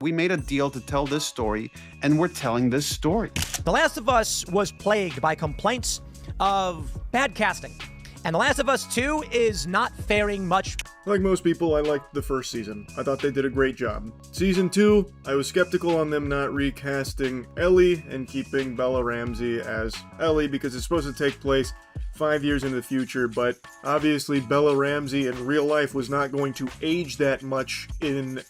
We made a deal to tell this story, and we're telling this story. The Last of Us was plagued by complaints of bad casting, and The Last of Us 2 is not faring much. Like most people, I liked the first season. I thought they did a great job. Season 2, I was skeptical on them not recasting Ellie and keeping Bella Ramsey as Ellie because it's supposed to take place 5 years into the future, but obviously Bella Ramsey in real life was not going to age that much in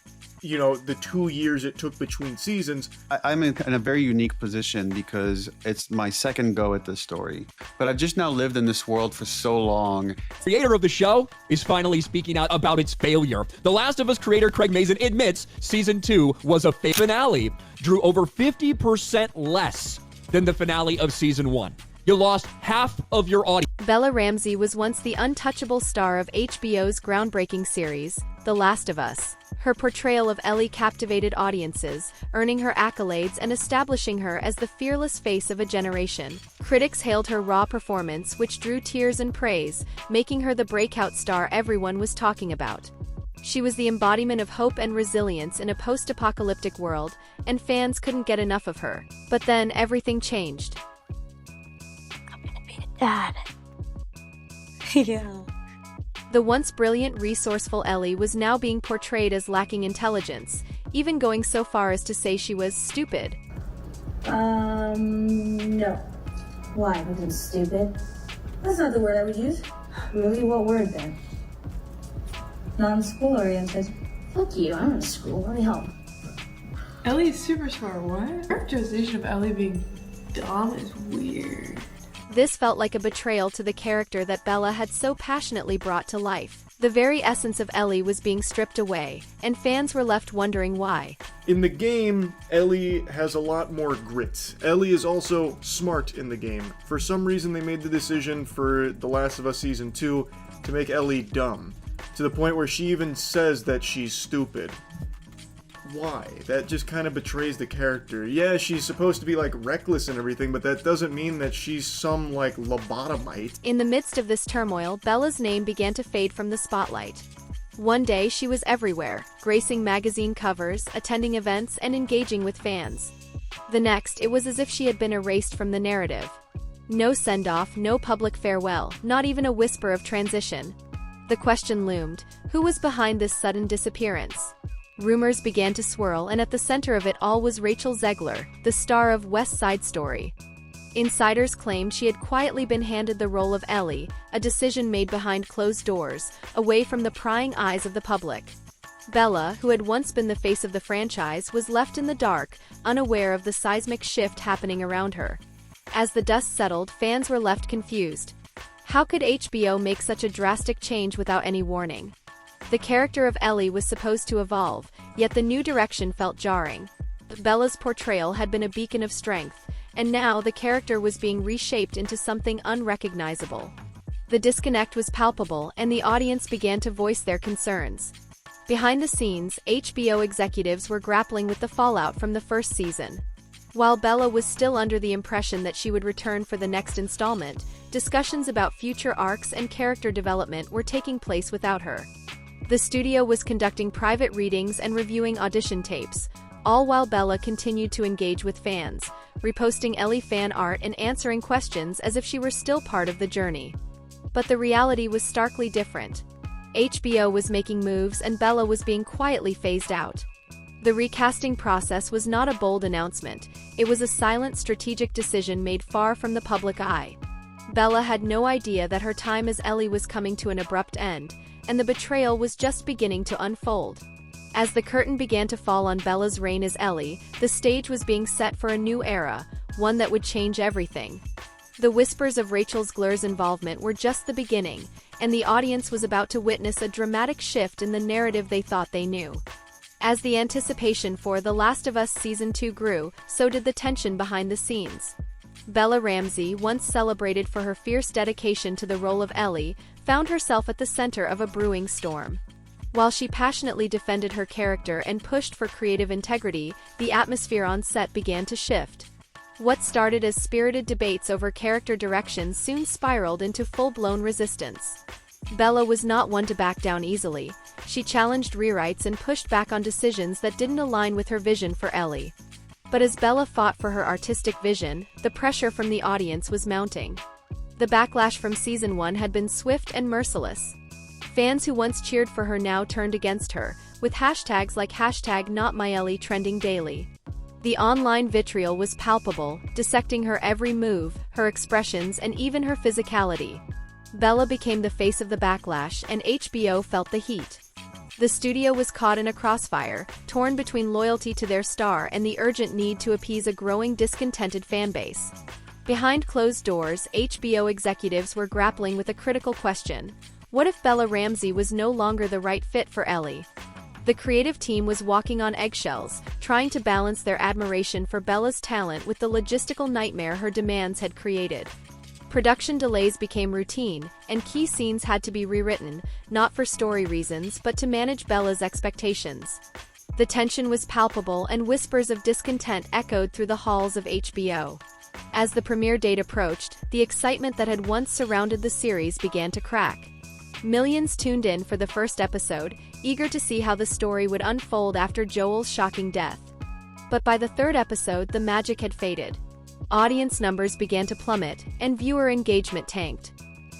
the 2 years it took between seasons. I'm in a very unique position because it's my second go at this story. But I've just now lived in this world for so long. Creator of the show is finally speaking out about its failure. The Last of Us creator Craig Mazin admits Season 2 was a finale, drew over 50% less than the finale of Season 1. You lost half of your audience. Bella Ramsey was once the untouchable star of HBO's groundbreaking series, The Last of Us. Her portrayal of Ellie captivated audiences, earning her accolades and establishing her as the fearless face of a generation. Critics hailed her raw performance, which drew tears and praise, making her the breakout star everyone was talking about. She was the embodiment of hope and resilience in a post-apocalyptic world, and fans couldn't get enough of her. But then everything changed. I'm gonna be the dad. Yeah. The once brilliant, resourceful Ellie was now being portrayed as lacking intelligence, even going so far as to say she was stupid. No. Why? Because I'm stupid? That's not the word I would use. Really? What word then? Non-school oriented. Fuck you, I'm in school. Let me help. Ellie's super smart. What? Characterization of Ellie being dumb is weird. This felt like a betrayal to the character that Bella had so passionately brought to life. The very essence of Ellie was being stripped away, and fans were left wondering why. In the game, Ellie has a lot more grit. Ellie is also smart in the game. For some reason, they made the decision for The Last of Us Season 2 to make Ellie dumb, to the point where she even says that she's stupid. Why? That just kind of betrays the character. Yeah, she's supposed to be reckless and everything, but that doesn't mean that she's some lobotomite. In the midst of this turmoil, Bella's name began to fade from the spotlight. One day, she was everywhere, gracing magazine covers, attending events, and engaging with fans. The next, it was as if she had been erased from the narrative. No send-off, no public farewell, not even a whisper of transition. The question loomed: who was behind this sudden disappearance? Rumors began to swirl, and at the center of it all was Rachel Zegler, the star of West Side Story. Insiders claimed she had quietly been handed the role of Ellie, a decision made behind closed doors, away from the prying eyes of the public. Bella, who had once been the face of the franchise, was left in the dark, unaware of the seismic shift happening around her. As the dust settled, fans were left confused. How could HBO make such a drastic change without any warning? The character of Ellie was supposed to evolve, yet the new direction felt jarring. Bella's portrayal had been a beacon of strength, and now the character was being reshaped into something unrecognizable. The disconnect was palpable, and the audience began to voice their concerns. Behind the scenes, HBO executives were grappling with the fallout from the first season. While Bella was still under the impression that she would return for the next installment, discussions about future arcs and character development were taking place without her. The studio was conducting private readings and reviewing audition tapes, all while Bella continued to engage with fans, reposting Ellie fan art and answering questions as if she were still part of the journey. But the reality was starkly different. HBO was making moves, and Bella was being quietly phased out. The recasting process was not a bold announcement, it was a silent strategic decision made far from the public eye. Bella had no idea that her time as Ellie was coming to an abrupt end, and the betrayal was just beginning to unfold. As the curtain began to fall on Bella's reign as Ellie, the stage was being set for a new era, one that would change everything. The whispers of Rachel Zegler's involvement were just the beginning, and the audience was about to witness a dramatic shift in the narrative they thought they knew. As the anticipation for The Last of Us Season 2 grew, so did the tension behind the scenes. Bella Ramsey, once celebrated for her fierce dedication to the role of Ellie, found herself at the center of a brewing storm. While she passionately defended her character and pushed for creative integrity, the atmosphere on set began to shift. What started as spirited debates over character direction soon spiraled into full-blown resistance. Bella was not one to back down easily. She challenged rewrites and pushed back on decisions that didn't align with her vision for Ellie. But as Bella fought for her artistic vision, the pressure from the audience was mounting. The backlash from season 1 had been swift and merciless. Fans who once cheered for her now turned against her, with hashtags like #NotMyEllie trending daily. The online vitriol was palpable, dissecting her every move, her expressions, and even her physicality. Bella became the face of the backlash, and HBO felt the heat. The studio was caught in a crossfire, torn between loyalty to their star and the urgent need to appease a growing discontented fanbase. Behind closed doors, HBO executives were grappling with a critical question: what if Bella Ramsey was no longer the right fit for Ellie? The creative team was walking on eggshells, trying to balance their admiration for Bella's talent with the logistical nightmare her demands had created. Production delays became routine, and key scenes had to be rewritten, not for story reasons but to manage Bella's expectations. The tension was palpable, and whispers of discontent echoed through the halls of HBO. As the premiere date approached, the excitement that had once surrounded the series began to crack. Millions tuned in for the first episode, eager to see how the story would unfold after Joel's shocking death. But by the third episode, the magic had faded. Audience numbers began to plummet, and viewer engagement tanked.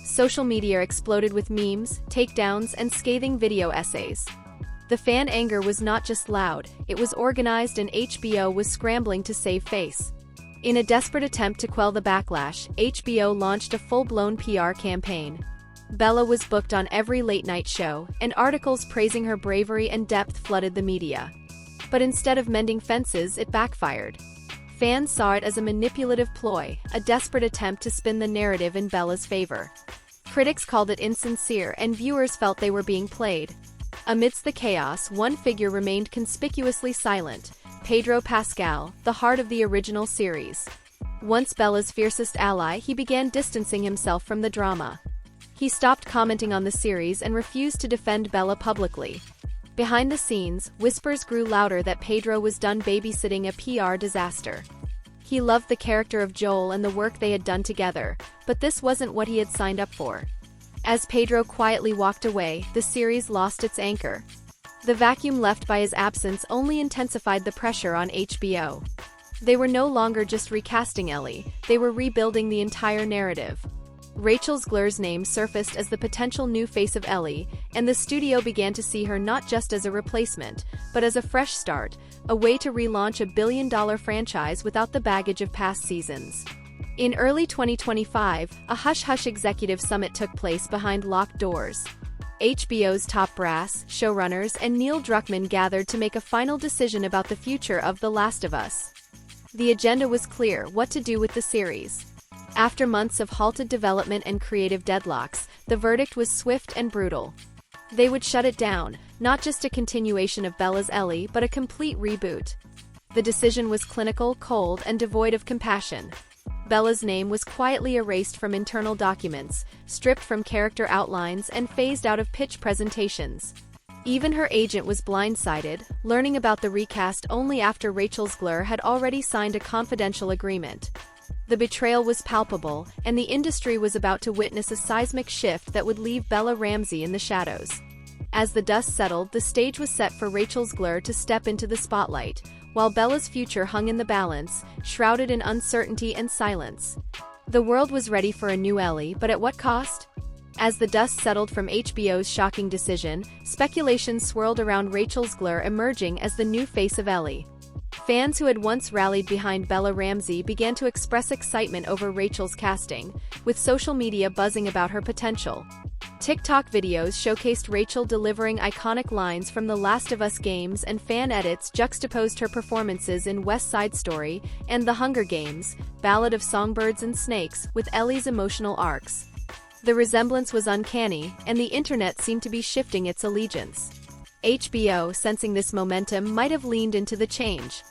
Social media exploded with memes, takedowns, and scathing video essays. The fan anger was not just loud, it was organized, and HBO was scrambling to save face. In a desperate attempt to quell the backlash, HBO launched a full-blown PR campaign. Bella was booked on every late-night show, and articles praising her bravery and depth flooded the media. But instead of mending fences, it backfired. Fans saw it as a manipulative ploy, a desperate attempt to spin the narrative in Bella's favor. Critics called it insincere, and viewers felt they were being played. Amidst the chaos, one figure remained conspicuously silent: Pedro Pascal, the heart of the original series. Once Bella's fiercest ally, he began distancing himself from the drama. He stopped commenting on the series and refused to defend Bella publicly. Behind the scenes, whispers grew louder that Pedro was done babysitting a PR disaster. He loved the character of Joel and the work they had done together, but this wasn't what he had signed up for. As Pedro quietly walked away, the series lost its anchor. The vacuum left by his absence only intensified the pressure on HBO. They were no longer just recasting Ellie, they were rebuilding the entire narrative. Rachel Zegler's name surfaced as the potential new face of Ellie, and the studio began to see her not just as a replacement, but as a fresh start, a way to relaunch a billion-dollar franchise without the baggage of past seasons. In early 2025, a hush-hush executive summit took place behind locked doors. HBO's top brass, showrunners, and Neil Druckmann gathered to make a final decision about the future of The Last of Us. The agenda was clear: what to do with the series. After months of halted development and creative deadlocks, the verdict was swift and brutal. They would shut it down, not just a continuation of Bella's Ellie, but a complete reboot. The decision was clinical, cold, and devoid of compassion. Bella's name was quietly erased from internal documents, stripped from character outlines, and phased out of pitch presentations. Even her agent was blindsided, learning about the recast only after Rachel Zegler had already signed a confidential agreement. The betrayal was palpable, and the industry was about to witness a seismic shift that would leave Bella Ramsey in the shadows. As the dust settled, the stage was set for Rachel Zegler to step into the spotlight, while Bella's future hung in the balance, shrouded in uncertainty and silence. The world was ready for a new Ellie, but at what cost? As the dust settled from HBO's shocking decision, speculation swirled around Rachel Zegler emerging as the new face of Ellie. Fans who had once rallied behind Bella Ramsey began to express excitement over Rachel's casting, with social media buzzing about her potential. TikTok videos showcased Rachel delivering iconic lines from The Last of Us games, and fan edits juxtaposed her performances in West Side Story and The Hunger Games, Ballad of Songbirds and Snakes, with Ellie's emotional arcs. The resemblance was uncanny, and the internet seemed to be shifting its allegiance. HBO, sensing this momentum, might have leaned into the change.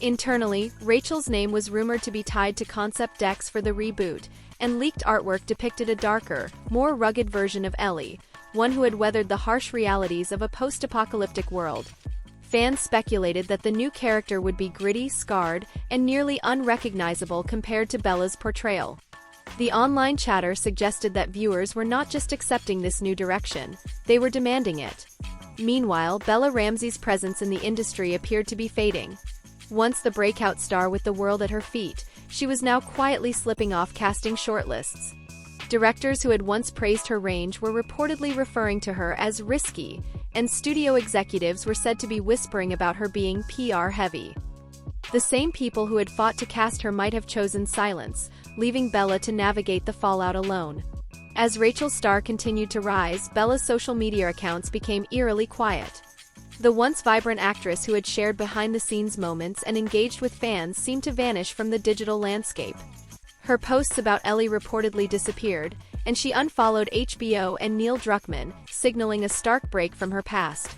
Internally, Rachel's name was rumored to be tied to concept decks for the reboot, and leaked artwork depicted a darker, more rugged version of Ellie, one who had weathered the harsh realities of a post-apocalyptic world. Fans speculated that the new character would be gritty, scarred, and nearly unrecognizable compared to Bella's portrayal. The online chatter suggested that viewers were not just accepting this new direction, they were demanding it. Meanwhile, Bella Ramsey's presence in the industry appeared to be fading. Once the breakout star with the world at her feet, she was now quietly slipping off casting shortlists. Directors who had once praised her range were reportedly referring to her as risky, and studio executives were said to be whispering about her being PR-heavy. The same people who had fought to cast her might have chosen silence, leaving Bella to navigate the fallout alone. As Rachel's star continued to rise, Bella's social media accounts became eerily quiet. The once vibrant actress who had shared behind-the-scenes moments and engaged with fans seemed to vanish from the digital landscape. Her posts about Ellie reportedly disappeared, and she unfollowed HBO and Neil Druckmann, signaling a stark break from her past.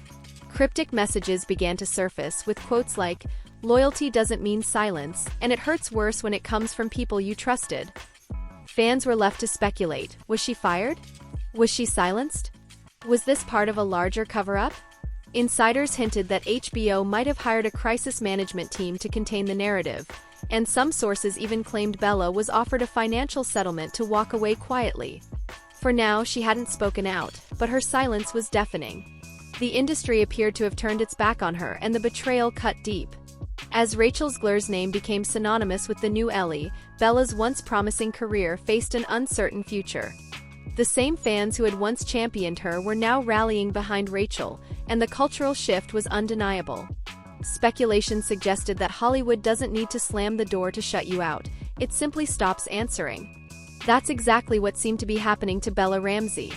Cryptic messages began to surface, with quotes like, "Loyalty doesn't mean silence, and it hurts worse when it comes from people you trusted." Fans were left to speculate. Was she fired? Was she silenced? Was this part of a larger cover-up? Insiders hinted that HBO might have hired a crisis management team to contain the narrative, and some sources even claimed Bella was offered a financial settlement to walk away quietly. For now, she hadn't spoken out, but her silence was deafening. The industry appeared to have turned its back on her, and the betrayal cut deep. As Rachel Zegler's name became synonymous with the new Ellie, Bella's once promising career faced an uncertain future. The same fans who had once championed her were now rallying behind Rachel, and the cultural shift was undeniable. Speculation suggested that Hollywood doesn't need to slam the door to shut you out, it simply stops answering. That's exactly what seemed to be happening to Bella Ramsey.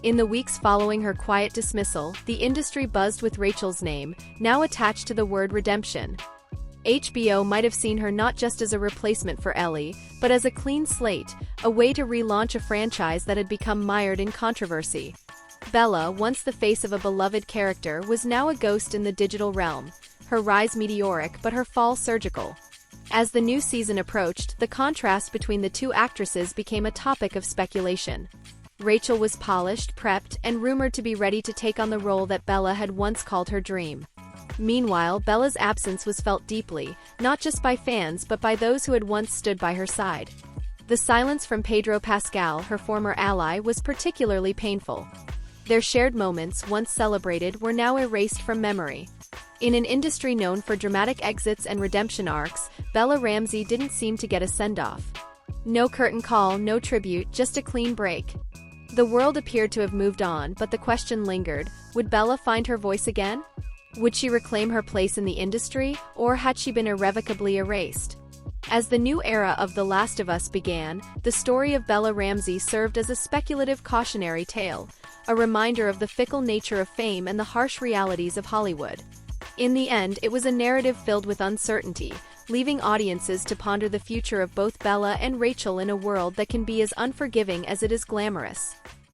In the weeks following her quiet dismissal, the industry buzzed with Rachel's name, now attached to the word redemption. HBO might have seen her not just as a replacement for Ellie, but as a clean slate, a way to relaunch a franchise that had become mired in controversy. Bella, once the face of a beloved character, was now a ghost in the digital realm, her rise meteoric but her fall surgical. As the new season approached, the contrast between the two actresses became a topic of speculation. Rachel was polished, prepped, and rumored to be ready to take on the role that Bella had once called her dream. Meanwhile, Bella's absence was felt deeply, not just by fans but by those who had once stood by her side. The silence from Pedro Pascal, her former ally, was particularly painful. Their shared moments, once celebrated, were now erased from memory. In an industry known for dramatic exits and redemption arcs, Bella Ramsey didn't seem to get a send-off. No curtain call, no tribute, just a clean break. The world appeared to have moved on, but the question lingered, would Bella find her voice again? Would she reclaim her place in the industry, or had she been irrevocably erased? As the new era of The Last of Us began, the story of Bella Ramsey served as a speculative cautionary tale, a reminder of the fickle nature of fame and the harsh realities of Hollywood. In the end, it was a narrative filled with uncertainty, leaving audiences to ponder the future of both Bella and Rachel in a world that can be as unforgiving as it is glamorous.